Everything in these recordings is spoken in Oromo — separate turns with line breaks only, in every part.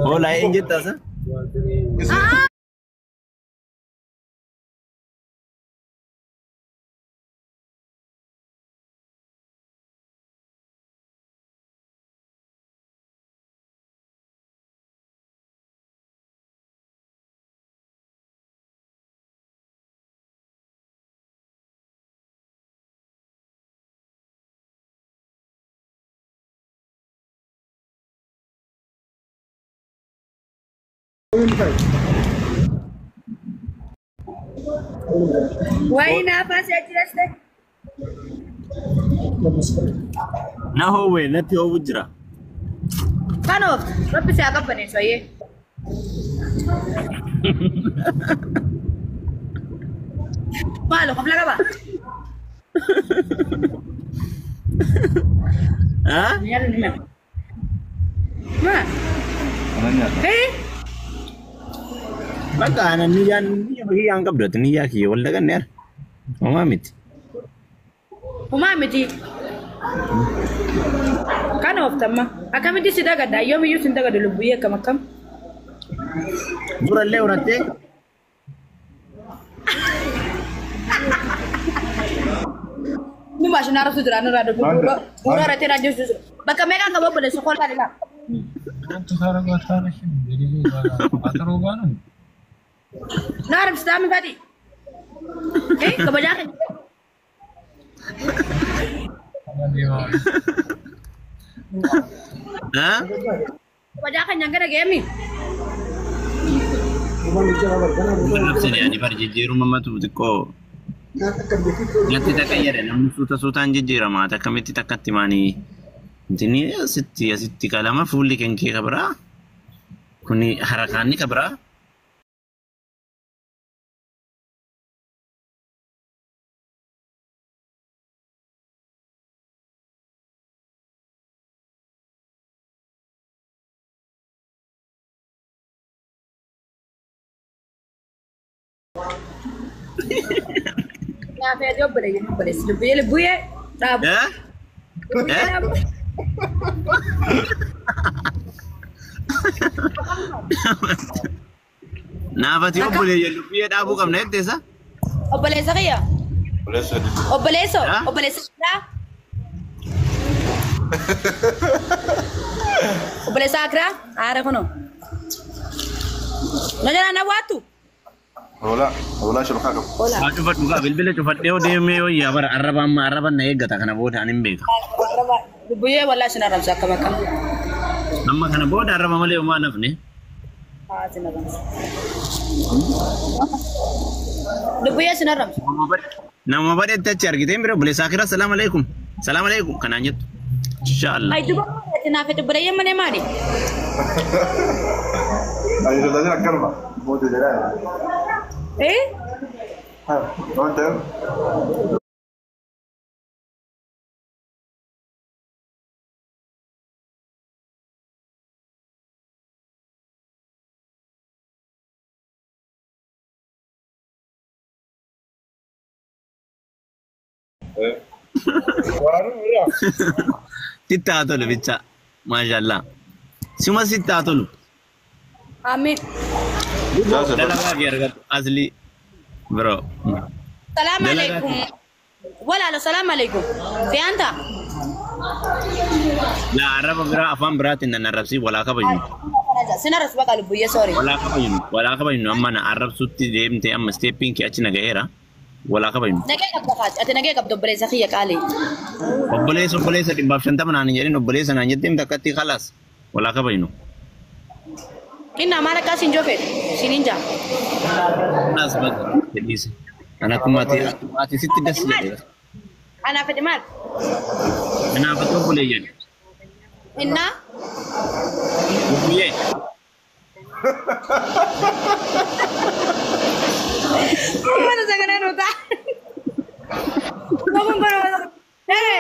Hola, ¿en estás?
Why na pasa jiraste?
Na howe na tiyo wujira.
Kano, rabbi sai aka bane soye. Malo, kabla ka ba?
Ha?
Nangyari nila. Ma? Eh?
Baka niya bagi ang kabdot niya ki wala kan ner. Mamamit.
Umamiti. Kano oftama. Akamiti sidaga da yomi yusin daga da lubuye kamakam.
Buralle urate.
Ni ba shi na rasu da ranar da gudu ba. Ura rate na jinsu. Baka mega ka babu da su kwalta da.
أنت خارج وثاني شيء دليل أترو بانو
Na rabu sta mi fadi. Eh, ka baja ka.
أنا ديوان
Ha?
Ka baja ka nyanga da gemi.
Nafsi yani barjijiru mamatu ko. Nyati takayyare namni suutaan jijjiirama akkamitti takkatti maanii intini asitti kalama fuulli kenkee kabraa kuni harakaanni kabraa
Na fe job da yin bare su buye buye. Da.
eh eh naafati obboleeyyan lubbiyee dhaabuu qabna jetteessa
Obboleessa kiyya. Obboleessa.
Ah?
Obboleessa. Obboleessa akra. Aara kuno. Najana na watu.
ولا شو بخاف
Ola.
haa cufadhu gaa bilbila cufadhee deemee wayyaa bara arrabaan na eeggata kana booda ani hin beeka
Buye wala shi na ramsa kama kam.
amma kana booda arraba malee homaa nafne
Ha shi na ramsa. Buye shi na ramsa.
nama badheetti achi argitee bira obboleessa akira salaamu alaikum kanaan jettu inshaallah
Ai duba na fe buye mane mari.
أيوة الذين الكلمة موت جلال
Eh?
ها وأنت
sittaa tolu bicha maashaallah sima sittaa tolu
Amin.
dalagaa kee argatu asli bro
Salam alaikum. Wala la salam alaikum. Fi anta?
la arraba bira afaan biraatiin nan arrabsi walaa kabayu
Sina rasba ka buye sorry.
walaa kabayu amma na arrabsutti deemte amma stepping kee achi nagaheera walaa kabayu
Nagay kabda ka. Ate nagay kabda obboleessa kiyya kale.
obboleessa 150 naan jedhin obboleessa naan jetteem takkatti khalaas walaa kabayu
Kinna mara ka sin jofet. Sininja.
khalaas bak jedhiise ana ati sitti das jedhe
Ana fedi mal.
kanaafatu obboleeyyan
Inna?
buyyee
Mana sagana nota. Ngomong kono. Eh.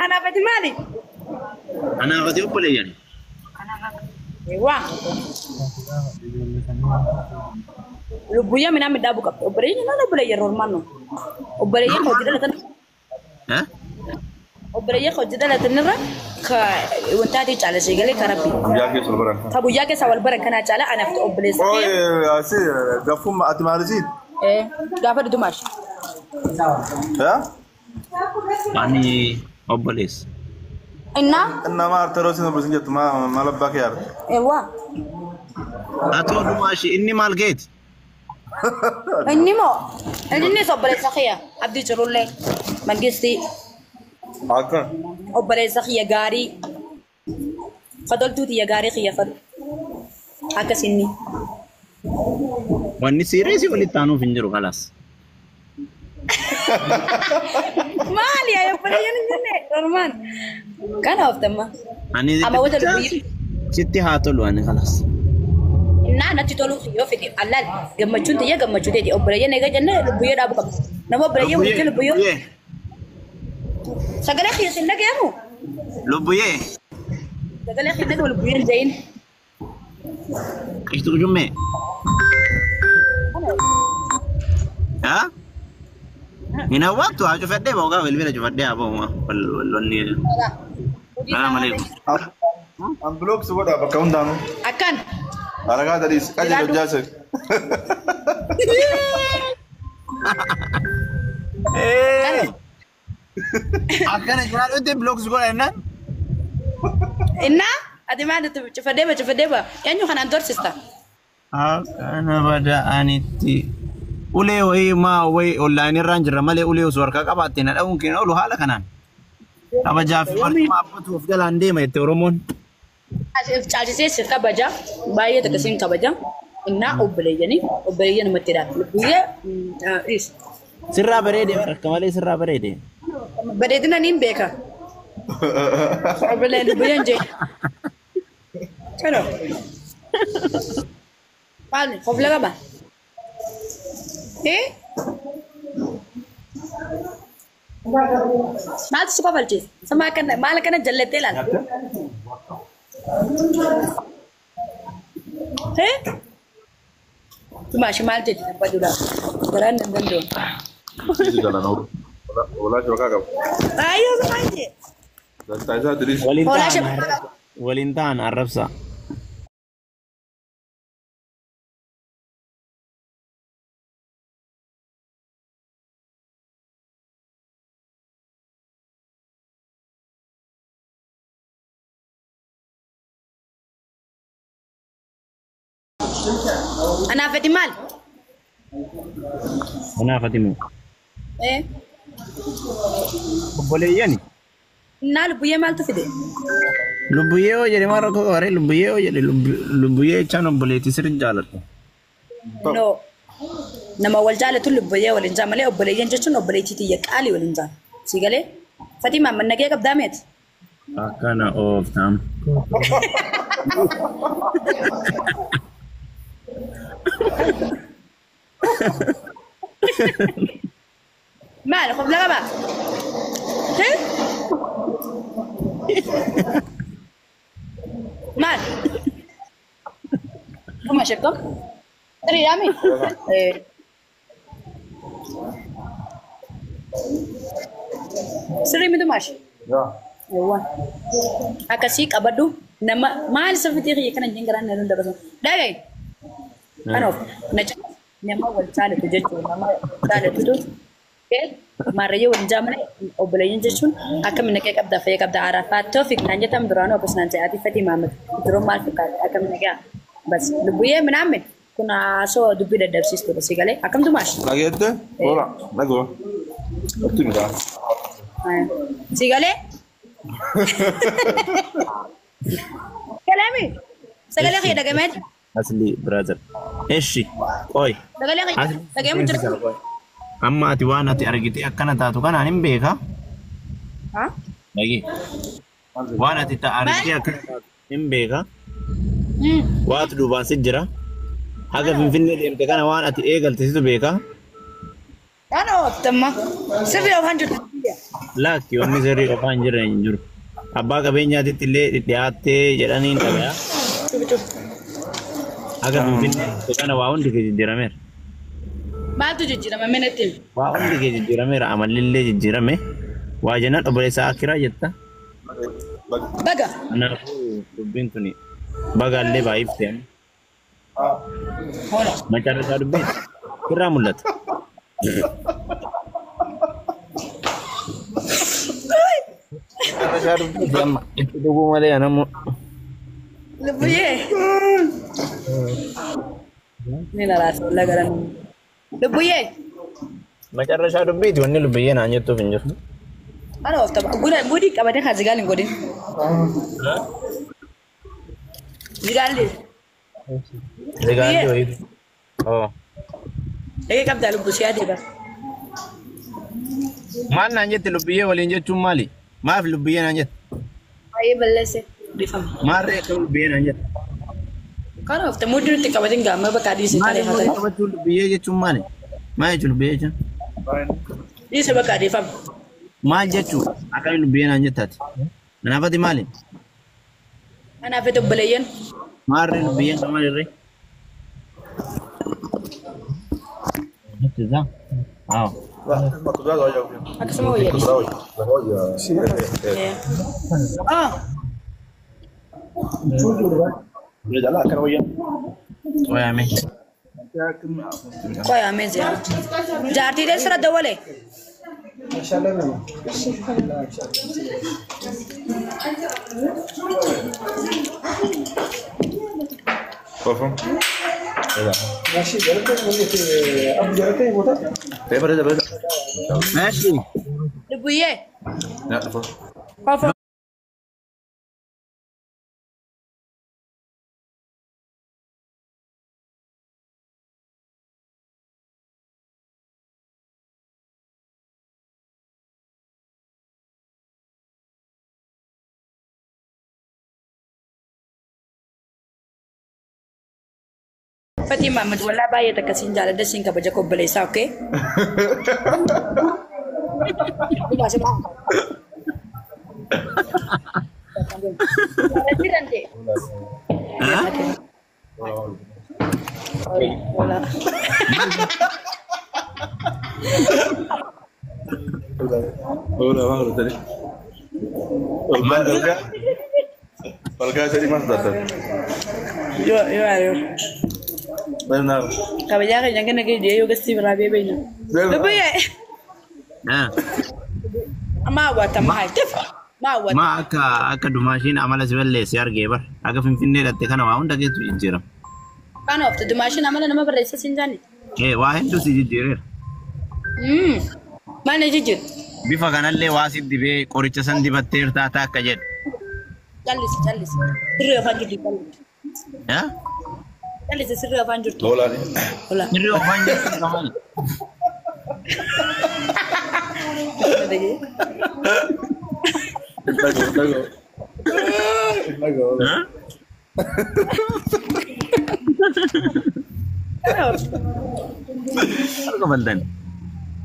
Ana fedi mali.
kanaafatu obboleeyyan
Wah. Lubuya mina midabu kap. Obboleeyyan na obboleeyyan romano. Obboleeyyan ko dira tan.
ha
obboleeyya hojjetala tinirra wantaati caala sheegalee karabbi.
Guyyaa keessa wal baran.
Ka guyyaa keessa wal baran kana caala anaaf obboleessa.
Asi gafuma ati maalisit?
Gaafa dudumash.
Ani obboleessa.
Inna
ma artarosin obboleessin jettu maal abbaa kee yaarte?
Ewa.
Ati dudumashi inni maal geeti?
Inni obboleessa kiyya abdii jirullee mangisti.
Akka.
Obboleessa kiyya gaarii. Fadoltuuti ya gaarii kiyya fadu. Akkasinni.
Wanni sireesi walitti aanuuf hin jiru kalaas.
Maali ayo obboleeyyan hin jenne normaan. Kana oftama.
Ani sitti haa tolu ani kalaas.
Innaa natti tolu yoo fedhe allaal gammachuun tiyya gammachuu teeti obboleeyyan eega jenne lubbuyyee dhaabu qabu. Nama obboleeyyan walitti lubbuyyee. Sagalee kiyya sin dhagayamu.
Lubbuyyee.
Sagalee kiyya dhagayamu lubbuyyeen jayin.
Ishtu jumme. Ha? Ina waktu aja fedde bawa kau filmnya cuma fedde apa mau walonni. Assalamualaikum.
Amblok sebut apa kau undang?
Akan.
Araga tadi kaji jasa.
Akan jual itu blok sekolah enak.
Inna? Adi mana tu cepat deba. Yang nyu kan antor sista.
Akan pada aniti. Ule wai ma wai online range ramale ule uswar ka kabatin ada mungkin ulu hala kanan. Apa jafi ma butu fgalan de mai toromon.
Aji se sirka baja baye daga sin ka baja. Inna obboleeyyan matira. Buye is.
Sirra barede kamale sirra barede.
Bareedina nin beeka. Obboleeyyan buyen je. Kano. Pal, kobla ba? Maal suka falchis sama kana maal kana jallate lan cuma shimal jadi apa juga jalan dan dando
Itu jalan orang. Olah coba kau.
ayo sama aja
Dan saya tadi.
Walintan Arabsa.
Ana Fatimal.
Ana Fatimu. Boleh iya nih.
Nah, lubuye mal tu fide.
Lubuye o jadi marah kok orang lubuye o jadi lubuye cana boleh tisirin jalan.
No. Nama wal jalan tu lubuye wal injam malay boleh yang jatuh no boleh titi yak ali wal injam. Sigale? Fatima mana kaya kab damet?
Akana of tam. Mal, kau bilang apa? Mal, kau masih kau? Teri kami. Sering itu masih.
Ya.
Yawan. Akasih abadu. Nama mal seperti ini kan jengkeran nerun dapat. Dah guys. Ano, naca nama wal cale tu jechuun nama cale tu tu marayya wal jamana obboleeyyan jechuun akka minna kee qabda fayyee qabda Arafat Tawfiq naan jettam duraan obbo Sinaan Jaati Fatii Maamad duraan maal fakkaate akka minna kee bas lubbuyee minaamin kun asoo dubbii daddabsiistu basi galee akkam tumash
Lagette? Ora, nago. Ottimità.
si galee kalami sagalee kee dhagameet
Asli brother. Eshi. Oi.
sagalee kee dhagameet jirtu
Amma ati waan ati argite akkana taatu kanaan hin beeka.
ha
Lagi. Waan ati argite akkana taatu hin beeka. Waatu duubaan si jira. Haga Finfinnee deemte kana waan ati eegalte situ beeka.
ano tamma sirri of hanjur
Laakki wanni sirrii qofaan jira hin jiru. Abbaa qabeenyaatitti illee dhiyaattee jedhanii hin dhagaya. Haga Finfinnee kana waa hundi kee jijjiirameera.
maaltu jijjiirama menatti
Waa hundi kee jijjiirameera amalli illee jijjiirame. Waajjiraan obboleessa Akiraa jetta.
Baga.
Kanaafuu dubbiin tuni bagaallee baay'ifte.
Hola.
Macarra isaa dubbiin irraa mul'ata. Macarra isaa dubbiin amma itti dhuguu malee anamu.
Lubuye. Ni la rasa la garan. Lubuye.
Macarra isaa dubbiiti wanni lubbiyee naan jettuuf hin jirtu.
Ana ofta gudi qabate ka zigalin godin. Zigalli.
Zigalli wayitu. Oh.
Ege qabda lubbusi ade ba.
Maal naan jette lubbiyee waliin jechuun maali? Maaf lubbiyee naan jette?
Aye ballese bifam.
Maarree akka lubbiyee naan jette?
Kana ofta mudirutti qabatin gamma bakka diisi tare
Maali
hata.
qabachuu lubbiyee jechuun maali? Maal jechuun lubbiyee jechuun?
Diisi bakka difam.
Maal jechuun akkamiin lubbiyee naan jettaati? Kanaafati maali?
Ana feto balayen.
Maarree lubbiyeen kan maalirree? Jechuudha. Waaw.
Akasama hoye. Ah.
Wayaame.
Koy ameze. Jaartii de sira dawale.
Kofum.
ماشي جربت ابو جربت موتا
Berapa?
Meshi.
Lubuye.
Ya, apa?
Kofa. Fatima Ahmad wala bayat ka sinjala da sing kabaja ko balesa okay? Masih mau. Nanti. Wala.
Udah, bang, tadi. Olga. Olga jadi mas datang.
Yo.
Benar.
Kabaja ka jangan lagi dia yo gasti berabe benya. Lubuye.
Ah.
Ma wata ma tif. Ma wata.
Ma akka dumaashiin amala si balleessi argee bar. Akka finfinnee dhatte kana waa hunda keessu jijjiirama.
Kan of the machine amala nama barreessa sinjani.
Waa hedduu si jijjiireera.
Maal na jijjiir?
Bifa kanallee waa si dibee qoricha san dibatteer taata akka jedhu.
Jallis. Sirrii afaan jirti jallis.
Yaa?
Jallis sirrii afaan jirti.
Lola nih.
Hola.
Sirrii ofaan jettu kamal.
Lagu.
Hah? Apa kebantan?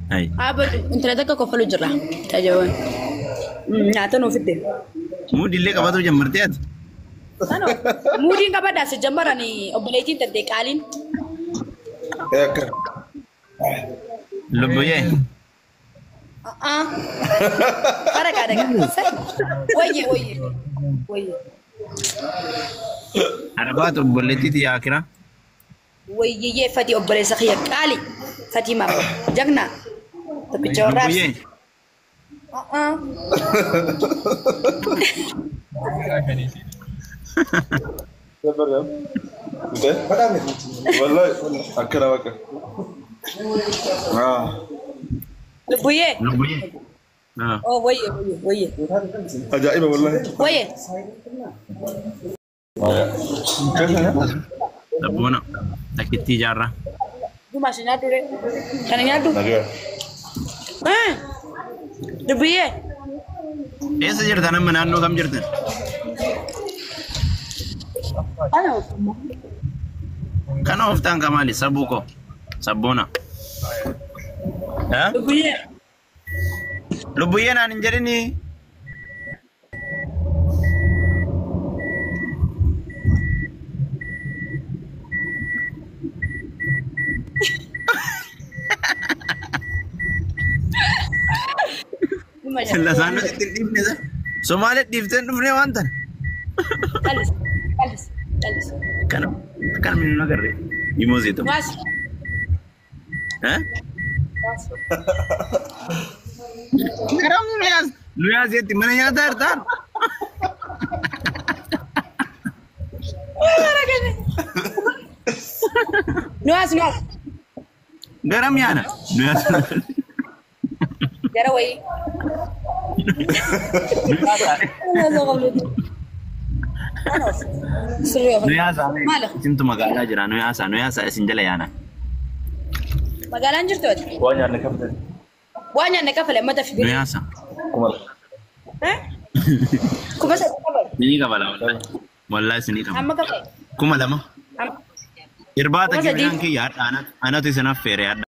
Hai.
Abad internet ka kofalu jira. Tajawan. Nyaata no fitte.
Mudillee qabatu jammartee ati.
Ano? Mudiin qabada si jammarani obboleetiin tante qaaliin.
Ya kan.
Lubbuyyee.
Para kada ka. Wayye.
Arabaatu obboleettiiti yaa Akira.
Wayye fati obboleessa kiyya qaali. Fatima jagna. Tokkicha warraabsi.
Lubbuyyee.
Sabar ya. Udah?
بدا من
Wallahi, akira baka. Ah,
Lubbuye.
Lubbuyyee. Ah.
Oh wayye.
ajaib wallahi.
Wayye.
Kan ya?
Sabboona. Takkittii ijaarraa.
Duma si nyaatu de. Kana nyaatu.
Naga.
Lubbuye.
Eessa jirtan amma naannoo kam jirtan?
Ano?
Kana oftaan kamaali sabuu koo. Sabboona. Haa?
Lubbuye.
Lubbuyyee naan hin jedhini.
Duma
Silla sana ittiin dhiifne sa. Somaaliyaa dhiiftee dhufnee waan tan.
Callis.
Kan minnu agarre. Himoo seetu.
Nuwaas.
Garam nuyaas yetti mana nyaataa hirtaan.
Nuwaas.
Garam yaana. Nuyaas.
Gara wayii.
Nuyaasa.
Maali?
Isintu magaalaa jira nuyaasa isin jala yaana.
Magaalaan jirtu ati?
Waan nyaanne kafte.
Waan nyaanne kafale mata fi birii.
Nuyaasa.
Kumala.
Kuma sadii kafale.
Ni kabala wallahi isin kabala.
Amma kafale.
Kuma lama.
Amma.
Irbaata
Kuma sadii.
kibiraan kiyya hadha anatu isin affeere hadha.